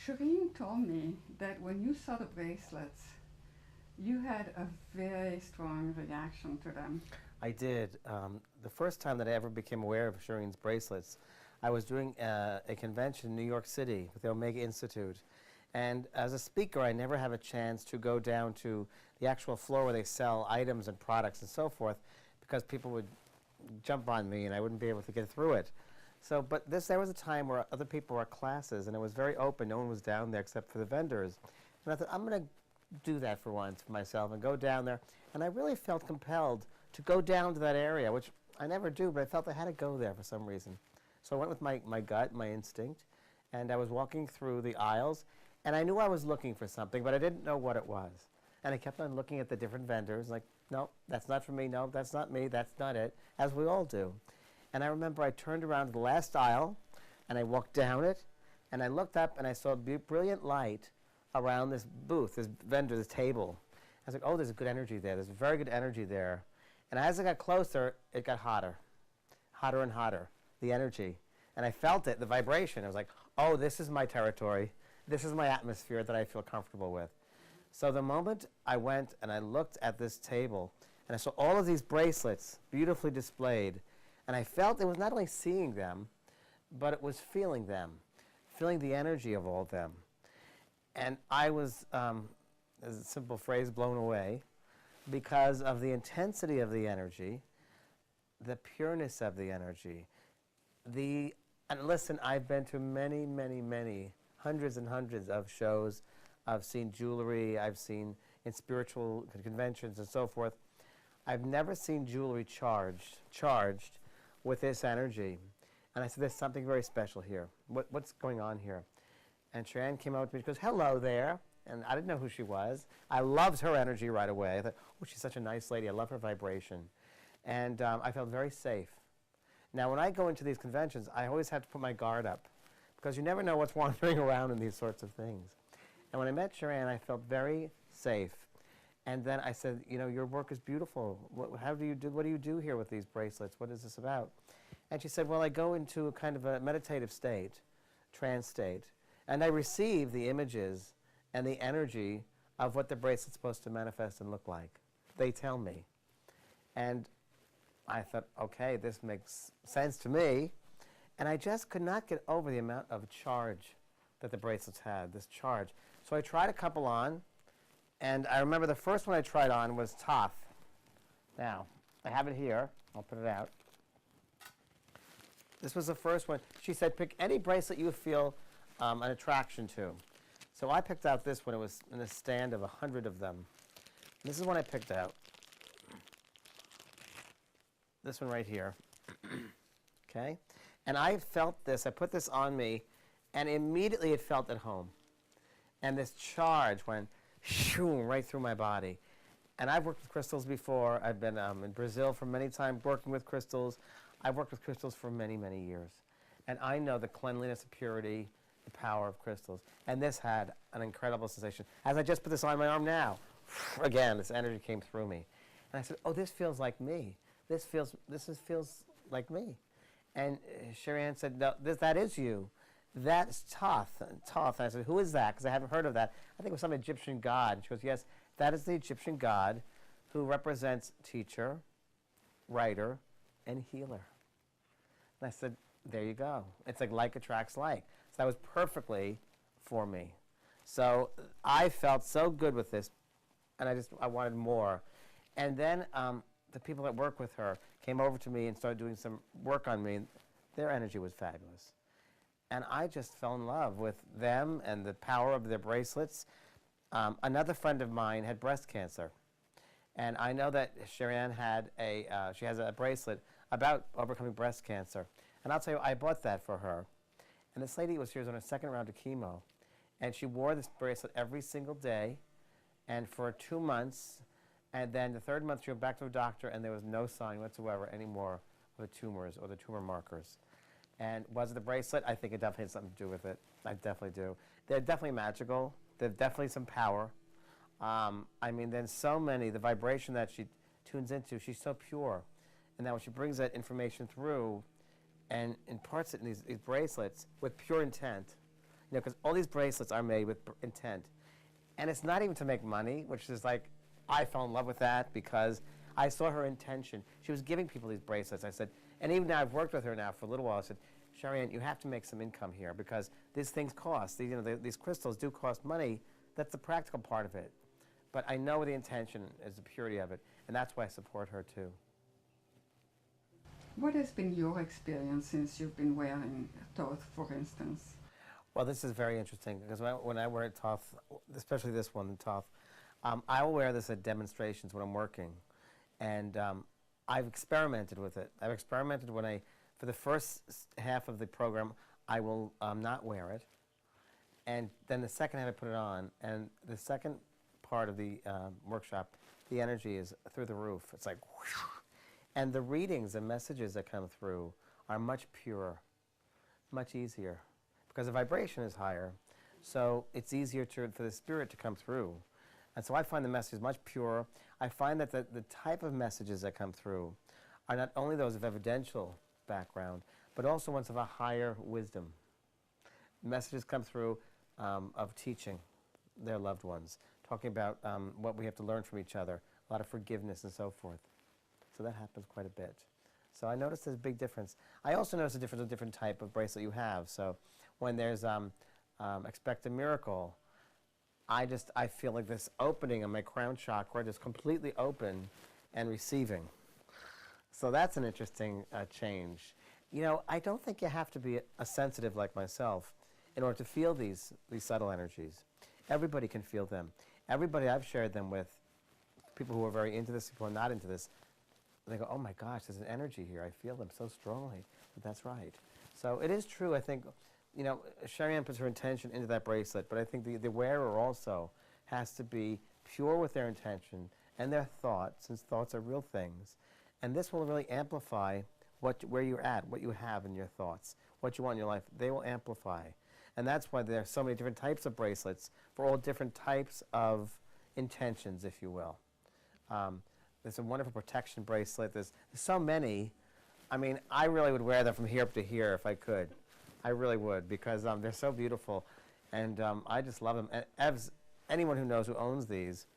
Shireen told me that when you saw the bracelets, you had a very strong reaction to them. I did. The first time that I ever became aware of Shireen's bracelets, I was doing a convention in New York City with the Omega Institute. And as a speaker, I never have a chance to go down to the actual floor where they sell items and products and so forth, because people would jump on me and I wouldn't be able to get through it. So, but there was a time where other people were at classes and it was very open. No one was down there except for the vendors. And I thought, I'm going to do that for once for myself and go down there. And I really felt compelled to go down to that area, which I never do, but I felt I had to go there for some reason. So I went with my gut, my instinct, and I was walking through the aisles, and I knew I was looking for something, but I didn't know what it was. And I kept on looking at the different vendors, like, no, that's not for me, no, that's not me, that's not it, as we all do. And I remember I turned around to the last aisle, and I walked down it, and I looked up, and I saw a brilliant light around this booth, this vendor, this table. I was like, oh, there's a good energy there. There's very good energy there. And as I got closer, it got hotter, hotter and hotter, the energy. And I felt it, the vibration. I was like, oh, this is my territory. This is my atmosphere that I feel comfortable with. So the moment I went and I looked at this table, and I saw all of these bracelets beautifully displayed, and I felt it was not only seeing them, but it was feeling them, feeling the energy of all of them. And I was, as a simple phrase, blown away because of the intensity of the energy, the pureness of the energy. And listen, I've been to many, many, many, hundreds and hundreds of shows. I've seen jewelry, I've seen in spiritual conventions and so forth. I've never seen jewelry charged with this energy. And I said, there's something very special here. What's going on here? And Sharon came out to me, she goes, hello there. And I didn't know who she was. I loved her energy right away. I thought, oh, she's such a nice lady. I love her vibration. And I felt very safe. Now, when I go into these conventions, I always have to put my guard up, because you never know what's wandering around in these sorts of things. And when I met Sharon, I felt very safe. And then I said, you know, your work is beautiful. What do you do here with these bracelets? What is this about? And she said, well, I go into a kind of a meditative state, trance state, and I receive the images and the energy of what the bracelet's supposed to manifest and look like. They tell me. And I thought, okay, this makes sense to me. And I just could not get over the amount of charge that the bracelets had, this charge. So I tried a couple on, and I remember the first one I tried on was Toth. Now, I have it here. I'll put it out. This was the first one. She said, pick any bracelet you feel an attraction to. So I picked out this one. It was in a stand of 100 of them. This is one I picked out. This one right here. Okay? And I felt this. I put this on me, and immediately it felt at home. And this charge went shoo, right through my body. And I've worked with crystals before. I've been in Brazil for many times working with crystals. I've worked with crystals for many, many years. And I know the cleanliness, the purity, the power of crystals. And this had an incredible sensation. As I just put this on my arm now, again, this energy came through me. And I said, oh, this feels like me. This feels like me. And Sharon said, no, that is you. That's Toth. Toth. And I said, who is that? Because I haven't heard of that. I think it was some Egyptian god. And she goes, yes, that is the Egyptian god who represents teacher, writer, and healer. And I said, there you go. It's like attracts like. So that was perfectly for me. So I felt so good with this, and I wanted more. And then the people that work with her came over to me and started doing some work on me. Their energy was fabulous. And I just fell in love with them and the power of their bracelets. Another friend of mine had breast cancer. And I know that Sharon had she has a bracelet about overcoming breast cancer. And I'll tell you, I bought that for her. And this lady she was on her second round of chemo. And she wore this bracelet every single day, and for 2 months. And then the third month, she went back to the doctor, and there was no sign whatsoever anymore of the tumors or the tumor markers. And was it the bracelet? I think it definitely had something to do with it. I definitely do. They're definitely magical. There's definitely some power. I mean, there's so many, the vibration that she tunes into, she's so pure. And now when she brings that information through and imparts it in these bracelets with pure intent, You know, because all these bracelets are made with intent. And it's not even to make money, which is like, I fell in love with that because I saw her intention. She was giving people these bracelets. I said, and even now I've worked with her now for a little while, I said, Sherry-Ann, you have to make some income here because these things cost. These, you know, these crystals do cost money. That's the practical part of it. But I know the intention is the purity of it, and that's why I support her too. What has been your experience since you've been wearing Thoth, for instance? Well, this is very interesting because when I wear Thoth, especially this one, Thoth, I will wear this at demonstrations when I'm working. And I've experimented with it. I've experimented when for the first half of the program, I will not wear it. And then the second half I put it on. And the second part of the workshop, the energy is through the roof. It's like whoosh. And the readings and messages that come through are much purer, much easier, because the vibration is higher. So it's easier for the spirit to come through. And so I find the messages much purer. I find that the type of messages that come through are not only those of evidential background, but also ones of a higher wisdom. Messages come through of teaching their loved ones, talking about what we have to learn from each other, a lot of forgiveness and so forth. So that happens quite a bit. So I noticed there's a big difference. I also noticed a difference with different type of bracelet you have. So when there's expect a miracle, I feel like this opening of my crown chakra just completely open and receiving. So that's an interesting change. You know, I don't think you have to be a sensitive like myself in order to feel these subtle energies. Everybody can feel them. Everybody I've shared them with, people who are very into this, people who are not into this, they go, oh my gosh, there's an energy here. I feel them so strongly. But that's right. So it is true, I think, you know, Sherry-Ann puts her intention into that bracelet, but I think the wearer also has to be pure with their intention and their thoughts, since thoughts are real things. And this will really amplify where you're at, what you have in your thoughts, what you want in your life. They will amplify. And that's why there are so many different types of bracelets for all different types of intentions, if you will. There's a wonderful protection bracelet. There's so many. I mean, I really would wear them from here up to here if I could. I really would, because they're so beautiful. And I just love them. And as anyone who knows who owns these,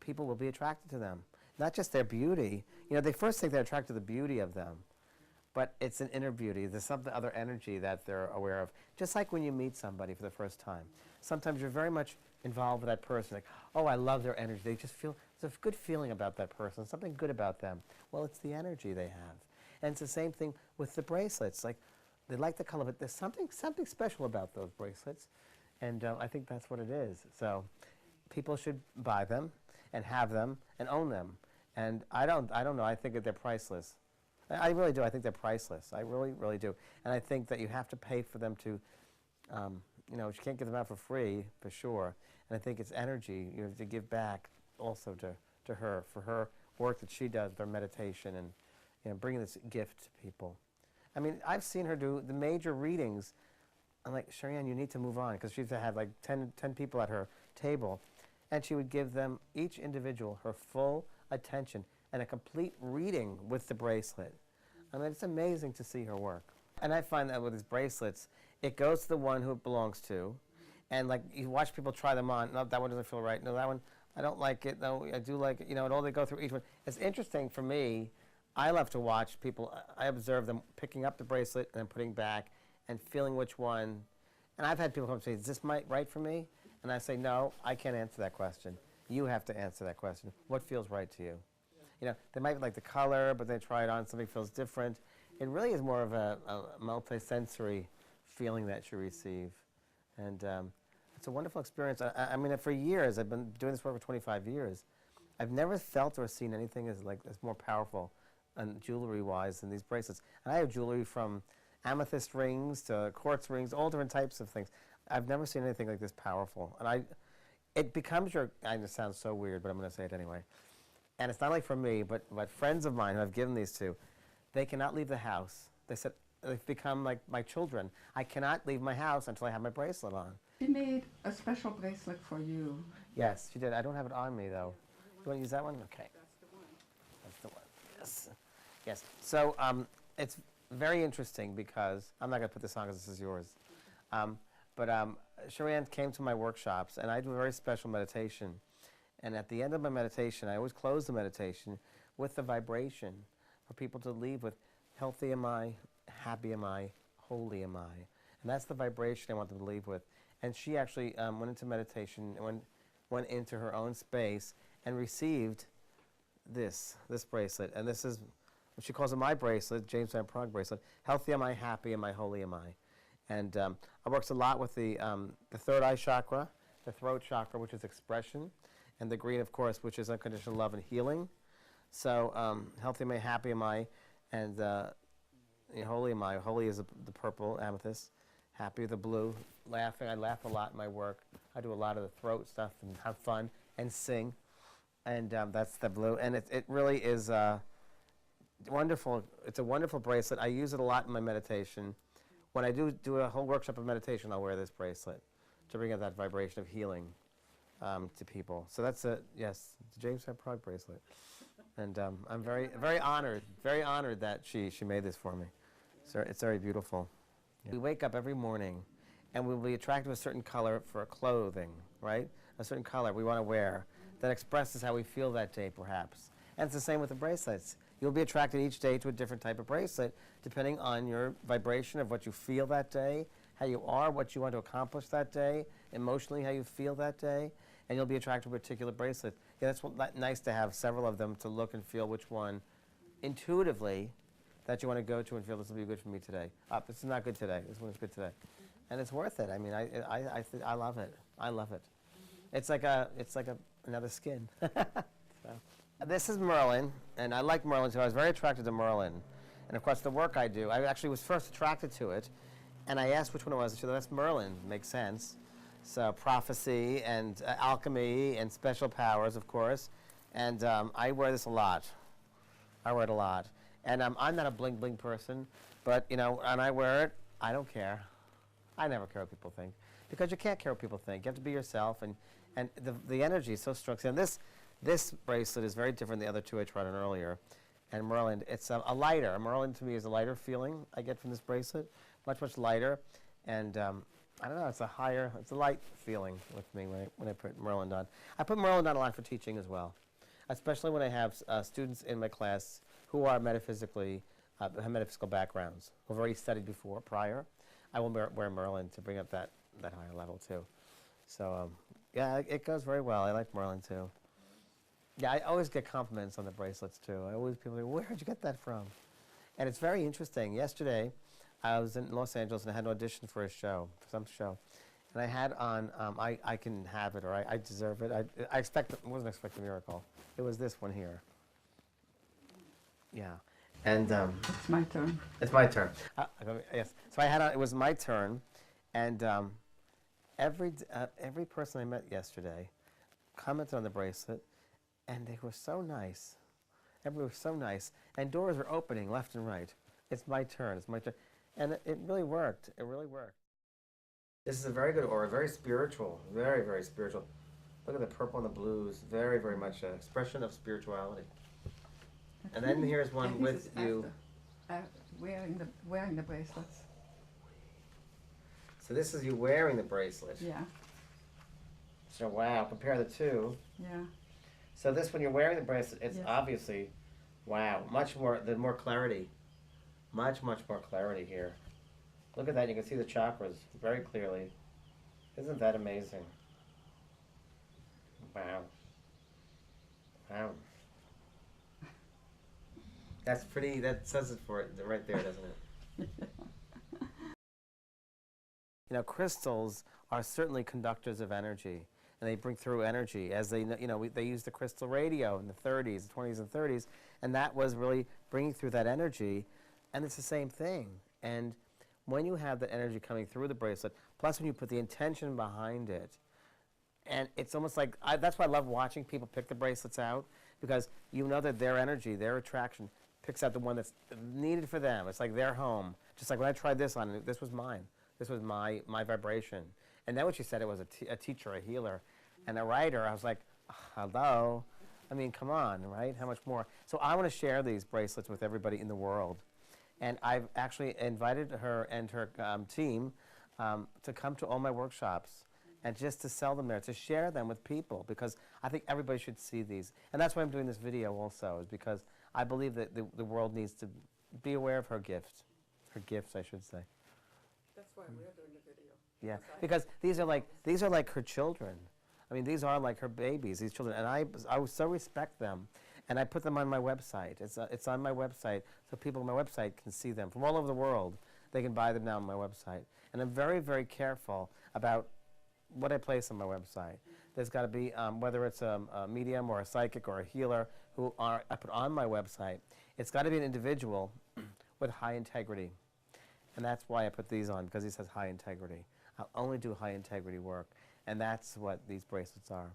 people will be attracted to them. Not just their beauty. You know, they first think they're attracted to the beauty of them. But it's an inner beauty. There's some other energy that they're aware of. Just like when you meet somebody for the first time. Sometimes you're very much involved with that person. Like, oh, I love their energy. They just feel, there's a good feeling about that person, something good about them. Well, it's the energy they have. And it's the same thing with the bracelets. Like, they like the color, but there's something special about those bracelets. And I think that's what it is. So people should buy them and have them and own them. And I don't know. I think that they're priceless. I really do. I think they're priceless. I really, really do. And I think that you have to pay for them to, you know, you can't give them out for free, for sure. And I think it's energy you have to give back also to her, for her work that she does, their meditation, and, you know, bringing this gift to people. I mean, I've seen her do the major readings. I'm like, Sherry-Ann, you need to move on, because she used to have like 10 people at her table, and she would give them, each individual, her full attention and a complete reading with the bracelet. I mean, it's amazing to see her work. And I find that with these bracelets, it goes to the one who it belongs to, and like you watch people try them on. No, that one doesn't feel right. No, that one, I don't like it. No, I do like it. You know, and all they go through each one. It's interesting for me. I love to watch people. I observe them picking up the bracelet and then putting back and feeling which one. And I've had people come and say, is this right for me? And I say, no, I can't answer that question. You have to answer that question. What feels right to you? You know, they might like the color, but they try it on, something feels different. It really is more of a multi-sensory feeling that you receive. And it's a wonderful experience. I mean, for years, I've been doing this work for 25 years. I've never felt or seen anything as more powerful and jewelry-wise than these bracelets. And I have jewelry from amethyst rings to quartz rings, all different types of things. I've never seen anything like this powerful. And it becomes your, I know it sounds so weird, but I'm going to say it anyway. And it's not only for me, but friends of mine who I've given these to, they cannot leave the house. They said, they've become like my children. I cannot leave my house until I have my bracelet on. She made a special bracelet for you. Yes, she did. I don't have it on me, though. You want to use that one? Okay. That's the one. That's the one. Yes. Yes. So it's very interesting because, I'm not going to put this on because this is yours. But Cherie-Anne came to my workshops, and I do a very special meditation. And at the end of my meditation, I always close the meditation with the vibration for people to leave with, healthy am I, happy am I, holy am I. And that's the vibration I want them to leave with. And she actually went into meditation, and went into her own space and received this bracelet. And this is, she calls it my bracelet, James Van Praagh bracelet. Healthy am I, happy am I, holy am I. And I works a lot with the third eye chakra, the throat chakra, which is expression, and the green, of course, which is unconditional love and healing. So healthy am I, happy am I, and holy am I. Holy is the purple amethyst, happy the blue. Laughing, I laugh a lot in my work. I do a lot of the throat stuff and have fun and sing, and that's the blue. And it really is wonderful. It's a wonderful bracelet. I use it a lot in my meditation. When I do a whole workshop of meditation, I'll wear this bracelet to bring out that vibration of healing to people. So that's the James Van Praagh bracelet. And I'm very honored that she made this for me. So it's very beautiful. Yeah. We wake up every morning, and we'll be attracted to a certain color for clothing, right? A certain color we want to wear that expresses how we feel that day, perhaps. And it's the same with the bracelets. You'll be attracted each day to a different type of bracelet, depending on your vibration of what you feel that day, how you are, what you want to accomplish that day, emotionally how you feel that day, and you'll be attracted to a particular bracelet. Yeah, that's nice to have several of them to look and feel which one intuitively that you want to go to and feel this will be good for me today. This is not good today. This one is good today. And it's worth it. I mean, I love it. I love it. It's like another skin. So. This is Merlin, and I like Merlin too. I was very attracted to Merlin. And of course, the work I do, I actually was first attracted to it, and I asked which one it was. She said, that's Merlin. Makes sense. So prophecy and alchemy and special powers, of course. And I wear this a lot. I wear it a lot. And I'm not a bling bling person, but when I wear it, I don't care. I never care what people think, because you can't care what people think. You have to be yourself, and the energy is so strong. And this bracelet is very different than the other two I tried on earlier. And Merlin, it's a lighter. Merlin to me is a lighter feeling I get from this bracelet, much lighter. And I don't know, it's a light feeling with me when I put Merlin on. I put Merlin on a lot for teaching as well, especially when I have students in my class who are have metaphysical backgrounds, who've already studied before, prior. I will wear Merlin to bring up that higher level too. So yeah, it goes very well. I like Merlin too. Yeah, I always get compliments on the bracelets too. People say, where did you get that from? And it's very interesting. Yesterday, I was in Los Angeles and I had an audition for some show. And I had on, I can have it, or I deserve it. I wasn't expecting a miracle. It was this one here. Yeah. And it's my turn. It's my turn. Yes. So I had on, it was my turn, and every person I met yesterday commented on the bracelet, and they were so nice. Everybody was so nice, and doors were opening left and right. It's my turn. It's my turn, and it really worked. It really worked. This is a very good aura, very spiritual, very, very spiritual. Look at the purple and the blues. Very, very much an expression of spirituality. And then here's one with you. Wearing the bracelets. So this is you wearing the bracelet. Yeah. So wow, compare the two. Yeah. So this, when you're wearing the bracelet, it's obviously, wow, more clarity. Much more clarity here. Look at that, you can see the chakras very clearly. Isn't that amazing? Wow. Wow. That's pretty, that says it for it right there, doesn't it? Crystals are certainly conductors of energy, and they bring through energy as they used the crystal radio in the 30s, 20s and 30s, and that was really bringing through that energy, and it's the same thing. And when you have that energy coming through the bracelet, plus when you put the intention behind it, and it's almost like, that's why I love watching people pick the bracelets out, because you know that their energy, their attraction, picks out the one that's needed for them. It's like their home. Just like when I tried this on, this was mine. This was my vibration. And then when she said it was a teacher, a healer, and a writer, I was like, hello? I mean, come on, right? How much more? So I want to share these bracelets with everybody in the world. And I've actually invited her and her team to come to all my workshops and just to sell them there, to share them with people, because I think everybody should see these. And that's why I'm doing this video also, is because I believe that the world needs to be aware of her gifts, I should say. That's why we're doing the video. Yeah, because these are like her children. I mean, these are like her babies, these children, and I so respect them, and I put them on my website. It's on my website, so people on my website can see them from all over the world. They can buy them now on my website, and I'm very, very careful about what I place on my website. There's got to be, whether it's a medium or a psychic or a healer I put on my website, it's got to be an individual with high integrity. And that's why I put these on, because he says high integrity. I'll only do high integrity work, and that's what these bracelets are.